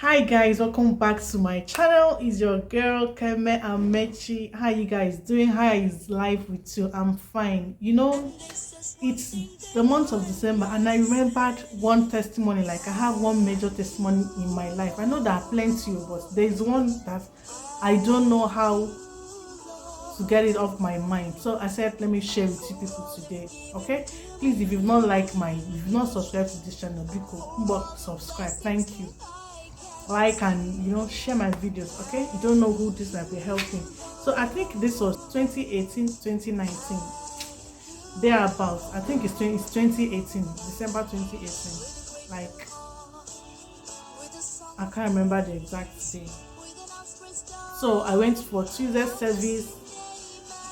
Hi guys, welcome back to my channel. It's your girl Keme Amechi. How you guys doing? How is life with you? I'm fine. It's the month of December and I remembered one testimony. Like I have one major testimony in my life. I know there are plenty, but there's one that I don't know how to get it off my mind. So I said let me share with you people today. Okay? Please, if you've not subscribed to this channel, but subscribe. Thank you. Like and share my videos. Okay, you don't know who this might be helping. So I think this was 2018, 2019, thereabouts. I think it's 2018, December 2018. Like I can't remember the exact day. So I went for Tuesday service.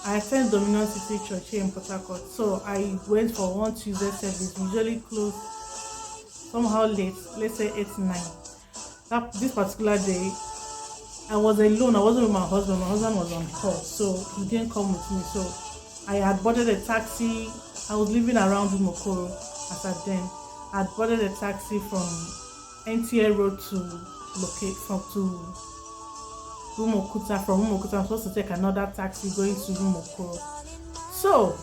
I attend Dominion City Church here in Port Harcourt. So I went for one Tuesday service. Usually close somehow late, let's say 8 9. This particular day, I was alone. I wasn't with my husband. My husband was on call, so he didn't come with me. So I had boarded a taxi. I was living around Rumokoro as at then. I had boarded a taxi from NTA Road to Rumokuta. From Rumokuta, I'm supposed to take another taxi going to Rumokoro. So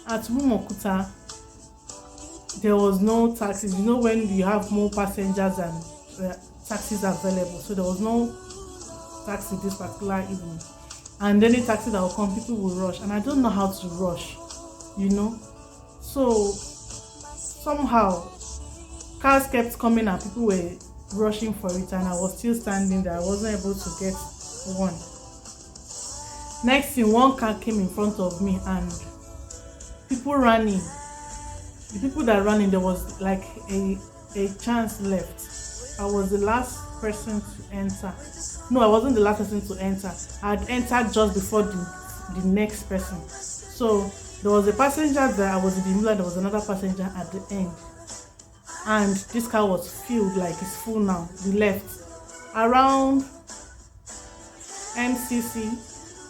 at Rumokuta, there was no taxis. You know when you have more passengers and taxis available, so there was no taxi this particular evening, and any taxi that will come, people will rush, and I don't know how to rush, so somehow cars kept coming and people were rushing for it, and I was still standing there. I wasn't able to get one. Next thing, one car came in front of me and people ran in. The people that ran in, there was like a chance left. I was the last person to enter. No, I wasn't the last person to enter. I had entered just before the next person. So there was a passenger there. I was in the middle. There was another passenger at the end, and this car was filled, like it's full now. The left around MCC,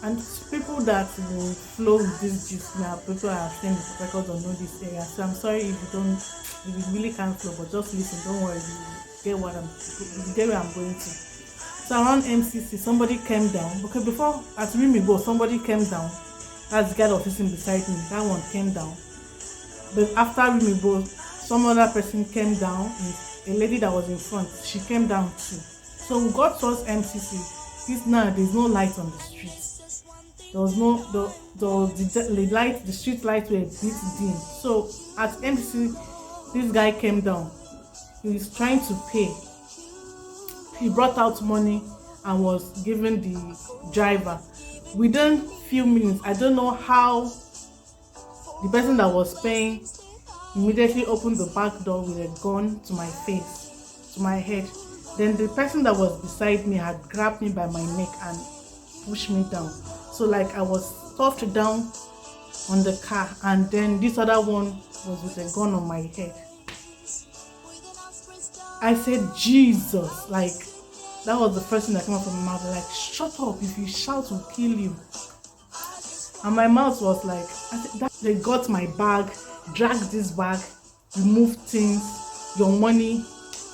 and people that will flow with this juice now. People are staying in records or know this area. So I'm sorry if you really can't flow, but just listen. Don't worry. You get where I'm going to. So around MCC, somebody came down. Okay, before at Rimibo, somebody came down. That's the guy that was sitting beside me. That one came down. But after Rimibo, some other person came down. A lady that was in front, she came down too. So we got towards MCC. There's no light on the street. There was no the light. The street lights were a bit dim. So at MCC, this guy came down. He was trying to pay. He brought out money and was giving the driver. Within few minutes, I don't know how the person that was paying immediately opened the back door with a gun to my face, to my head. Then the person that was beside me had grabbed me by my neck and pushed me down. So like I was stuffed down on the car, and then this other one was with a gun on my head. I said, Jesus, like, that was the first thing that came out from my mouth. Like, shut up, if you shout, we'll kill you. And my mouth was like, they got my bag, dragged this bag, removed things, your money.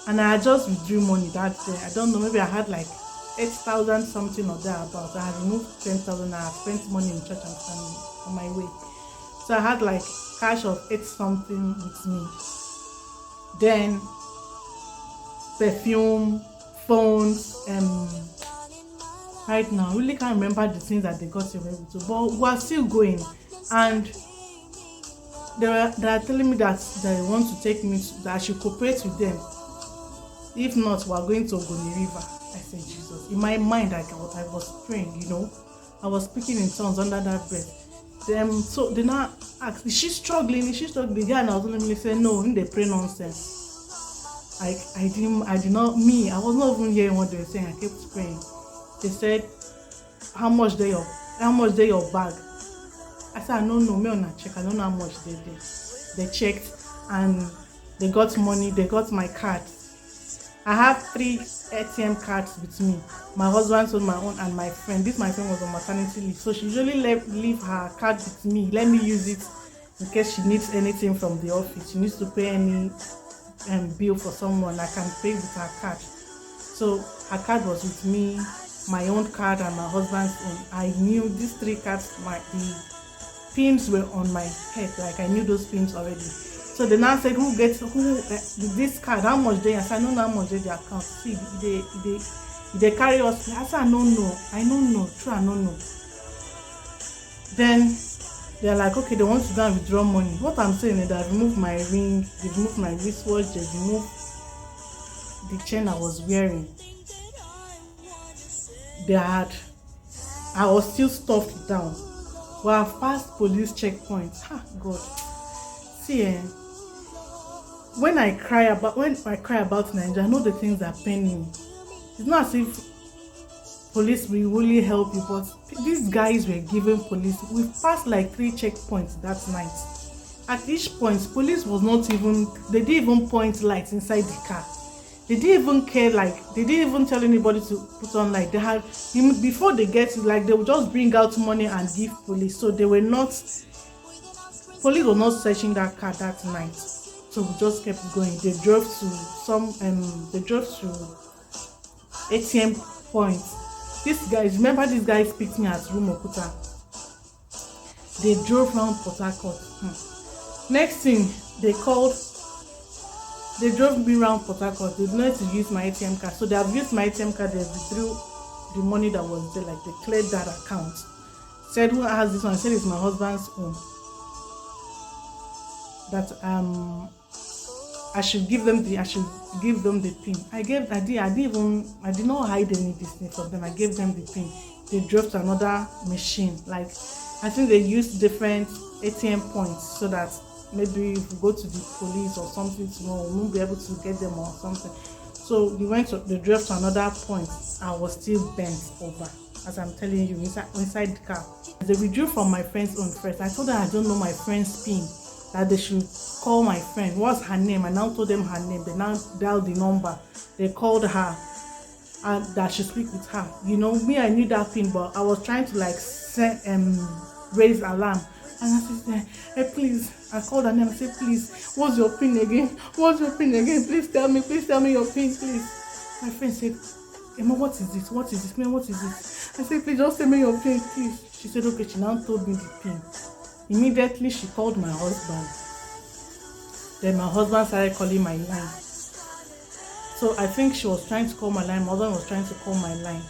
And I had just withdrew money that day. I don't know, maybe I had like 8,000 something or thereabouts. I had removed 10,000. I had spent money in church and family on my way. So I had like cash of 8 something with me. Then perfume, phones, right now I really can't remember the things that they got away with, but we are still going, and they are telling me that they want to take me that I should cooperate with them. If not, we are going to Ogoni River. I said, Jesus. In my mind, I was praying, I was speaking in tongues under that breath. So they now ask, is she struggling? The guy now was telling me, say no, they pray nonsense. I was not even hearing what they were saying. I kept praying. They said, how much they your bag? I said, I don't know, me on a check. I don't know how much they did. They checked and they got money. They got my card. I have 3 ATM cards with me. My husband's on my own and my friend. My friend was on maternity leave, so she usually leave her card with me. Let me use it in case she needs anything from the office. She needs to pay any bill for someone. I can pay with her card. So her card was with me, my own card and my husband's own. I knew these three cards, the pins were on my head, like I knew those pins already. So they now said, who gets this card, how much they? I said, I don't know how much they account. See, they carry us. I said, I don't know, true, I don't know. Then they're like, okay, they want to go and withdraw money. What I'm saying is that I removed my ring, they removed my wristwatch, they removed the chain I was wearing. I was still stuffed down. Well, I've passed police checkpoints. God. See, when I cry about Nigeria, I know the things that pain me. It's not as if police will really help you, but these guys were giving police. We've passed like 3 checkpoints that night. At each point, police was not even. They didn't even point lights inside the car. They didn't even care, like they didn't even tell anybody to put on light. They had, before they get to, like, they would just bring out money and give police. So they were not, police were not searching that car that night. So we just kept going. They drove to ATM points. These guys, remember these guys picked me at Rumokuta. They drove around Port Harcourt. Next thing, they drove me around Port Harcourt. They wanted to use my ATM card. So they have used my ATM card. They withdrew the money that was there. Like, they cleared that account. Said, who has this one? I said, it's my husband's own. That I should give them the pin. I did not hide any business from them. I gave them the pin. They drove to another machine. Like, I think they used different ATM points so that maybe if we go to the police or something tomorrow, we won't be able to get them or something. So they drove to another point. I was still bent over, as I'm telling you, inside the car. They withdrew from my friend's own first. I told them I don't know my friend's pin, that they should call my friend. What's her name? I now told them her name. They now dialed the number. They called her and that she speak with her. You know, me, I knew that pin, but I was trying to like raise alarm. And I said, hey, please. I called her name. I said, please, what's your pin again? What's your pin again? Please tell me your pin, please. My friend said, Emma, what is this? What is this? Man, what is this? I said, please, just tell me your pin, please. She said, okay. She now told me the pin. Immediately, she called my husband. Then my husband started calling my line. So I think she was trying to call my line. My husband was trying to call my line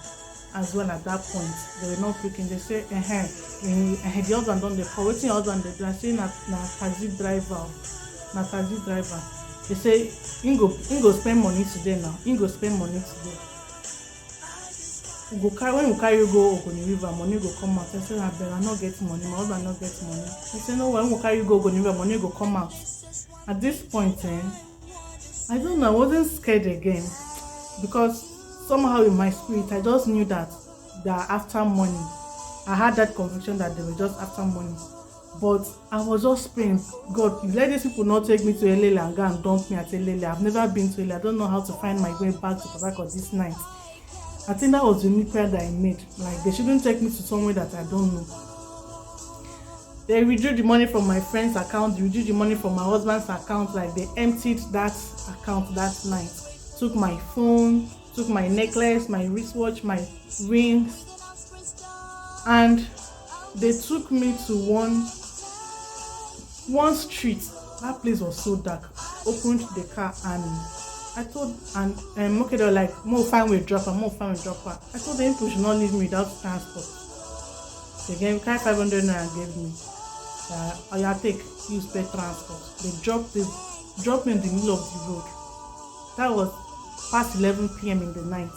as well at that point. They were not picking. They say, the husband don't they call. What's your husband? They say na taxi driver. They say, Ingo spend money today now. Ingo spend money today. When you carry go Ogoni River, money go come out. I say, I better not get money. My husband not get money. They say, no, when you carry go Ogoni River, money go come out. At this point, I don't know. I wasn't scared again because somehow in my spirit, I just knew that they are after money. I had that conviction that they were just after money. But I was just praying, God, let these people not take me to Elele and go and dump me at Elele. I've never been to Elele. I don't know how to find my way back to Port Harcourt this night. I think that was the only prayer that I made. Like, they shouldn't take me to somewhere that I don't know. They withdrew the money from my friend's account. They withdrew the money from my husband's account. Like, they emptied that account that night. Took my phone, took my necklace, my wristwatch, my rings. And they took me to one street. That place was so dark. Opened the car and I told, okay, they were like, more fine with dropper. I told them people should not leave me without transport. They gave 500 naira and gave me. Take, use pay transport. They dropped me in the middle of the road. That was past 11 p.m. in the night.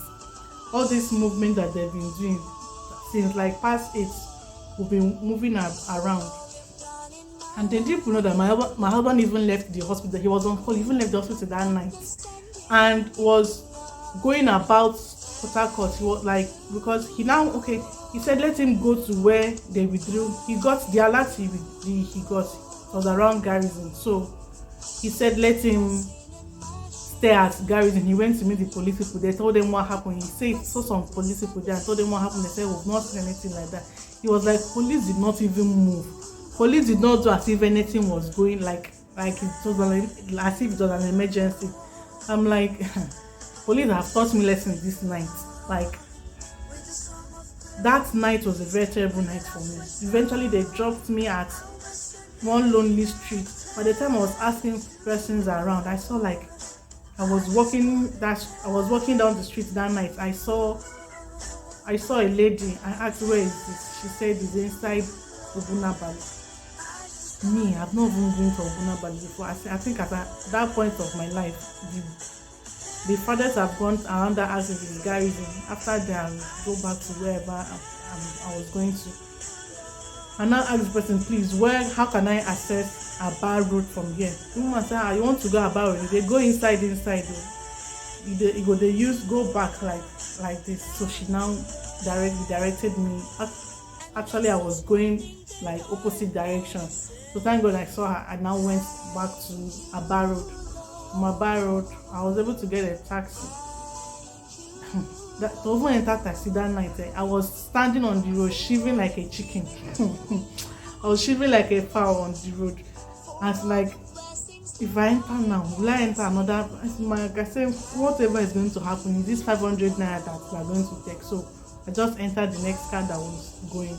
All this movement that they've been doing since like past 8, we've been moving around. And then people know that my husband even left the hospital. He was on call. He even left the hospital that night and was going about Port Harcourt. He was like, because he said let him go to where they withdrew. He got the alert he got. It was around Garrison. So he said let him stay at Garrison. He went to meet the police people. They told him what happened. He said he saw some police people there and told them what happened. They said we've not seen anything like that. He was like, police did not even move. Police did not do as if anything was going like it was as if it was an emergency. I'm like, Police have taught me lessons this night. Like, that night was a very terrible night for me. Eventually, they dropped me at one lonely street. By the time I was asking persons around, I saw like I was walking down the street that night. I saw a lady. I asked, where is this? She said it's inside Obuna Bali. Me, I've not even been to Obuna Bali before. I think at that point of my life, the fathers have gone around that house in the garrison. After that, I go back to wherever I was going to. And now ask the person, please, how can I access a bar road from here? The woman said, you want to go a bar road? They go inside. Go back like this. So she now directed me. Actually, I was going like opposite direction. So thank God I saw her. I now went back to a bar road. From a bar road, I was able to get a taxi. To even enter taxi that night, I was standing on the road shivering like a chicken. I was shivering like a fowl on the road. And it's like, if I enter now, will I enter another? Like I said, whatever is going to happen, is this 500 naira that we are going to take? So I just entered the next car that was going.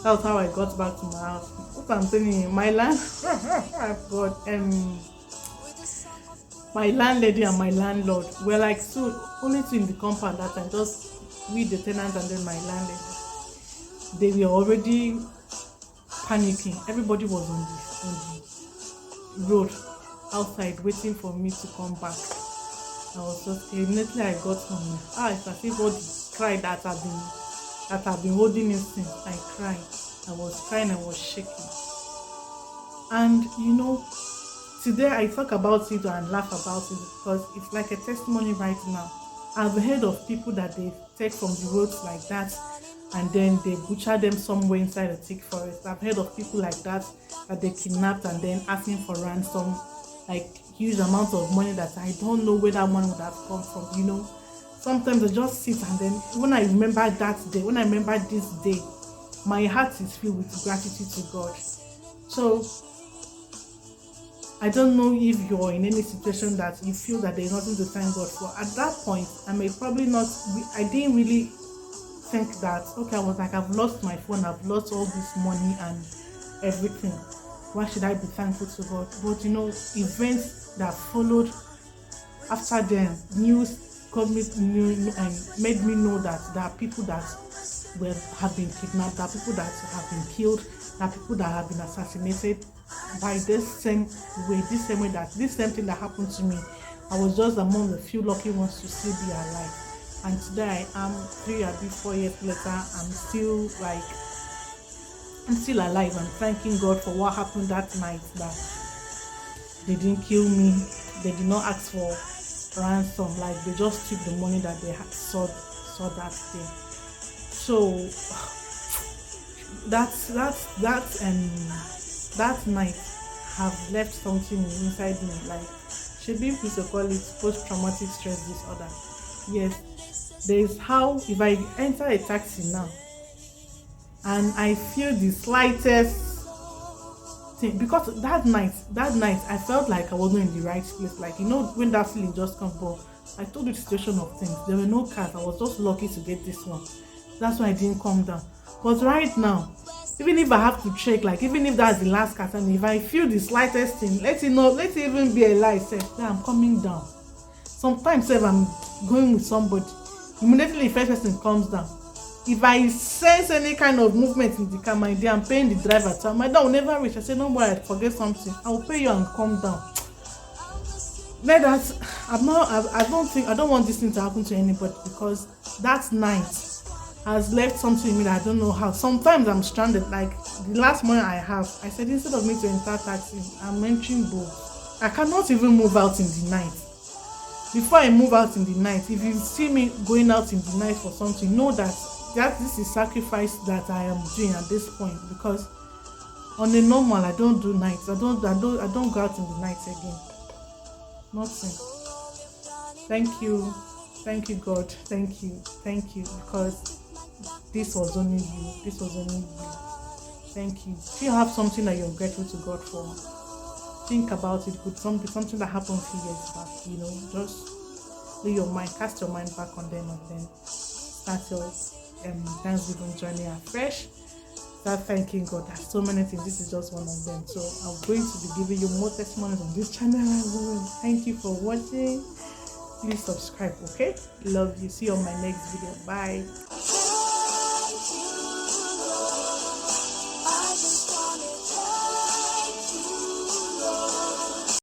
That was how I got back to my house. What I'm telling you, my land, I've got my landlady and my landlord were like only two in the compound that time, just we the tenants and then my landlady. They were already panicking. Everybody was on the road outside waiting for me to come back. I was just immediately I got home. It's as if all the cry that I've been holding in since. I cried. I was crying. I was shaking. And today I talk about it and laugh about it because it's like a testimony right now. I've heard of people that they take from the roads like that and then they butcher them somewhere inside a thick forest. I've heard of people like that they kidnapped and then asking for ransom, like huge amount of money that I don't know where that money would have come from. Sometimes I just sit and then when I remember that day, when I remember this day, my heart is filled with gratitude to God. So I don't know if you're in any situation that you feel that there's nothing to thank God for. At that point, I didn't really think that, okay, I was like, I've lost my phone, I've lost all this money and everything. Why should I be thankful to God? But events that followed after then, news made me know that there are people that have been kidnapped, there are people that have been killed, there are people that have been assassinated by this same thing that happened to me. I was just among the few lucky ones to still be alive. And today I am 4 years later, I'm still alive. I'm thanking God for what happened that night, that they didn't kill me, they did not ask for ransom, like they just took the money that they had saw that day. So that night have left something inside me, like should be people call it post-traumatic stress disorder. Yes, there is how if I enter a taxi now and I feel the slightest thing, because that night I felt like I wasn't in the right place, like when that feeling just comes. But I told you the situation of things, there were no cars, I was just lucky to get this one. That's why I didn't come down. But right now, even if I have to check, like even if that's the last car, and if I feel the slightest thing, let it even be a lie, say I'm coming down. Sometimes if I'm going with somebody, immediately the first person comes down, if I sense any kind of movement in the car, my dear, I'm paying the driver time, my dad will never reach. I say, no worry, I forget something, I will pay you and come down. Let us, I don't want this thing to happen to anybody, because that night has left something in me that I don't know how. Sometimes I'm stranded. Like the last morning I said, instead of me to enter taxi, I'm entering both. I cannot even move out in the night. Before I move out in the night, if you see me going out in the night for something, know that this is sacrifice that I am doing at this point, because on a normal I don't do nights. I don't go out in the night again. Nothing. Thank you God, thank you, because this was only you. Thank you. If you have something that you're grateful to God for, think about it. Could be something that happened a few years back, just lay your mind, cast your mind back on them, and then start your Thanksgiving journey afresh. Start thanking God. There's so many things. This is just one of them. So I'm going to be giving you more testimonies on this channel as well. Thank you for watching. Please subscribe, okay? Love you. See you on my next video. Bye.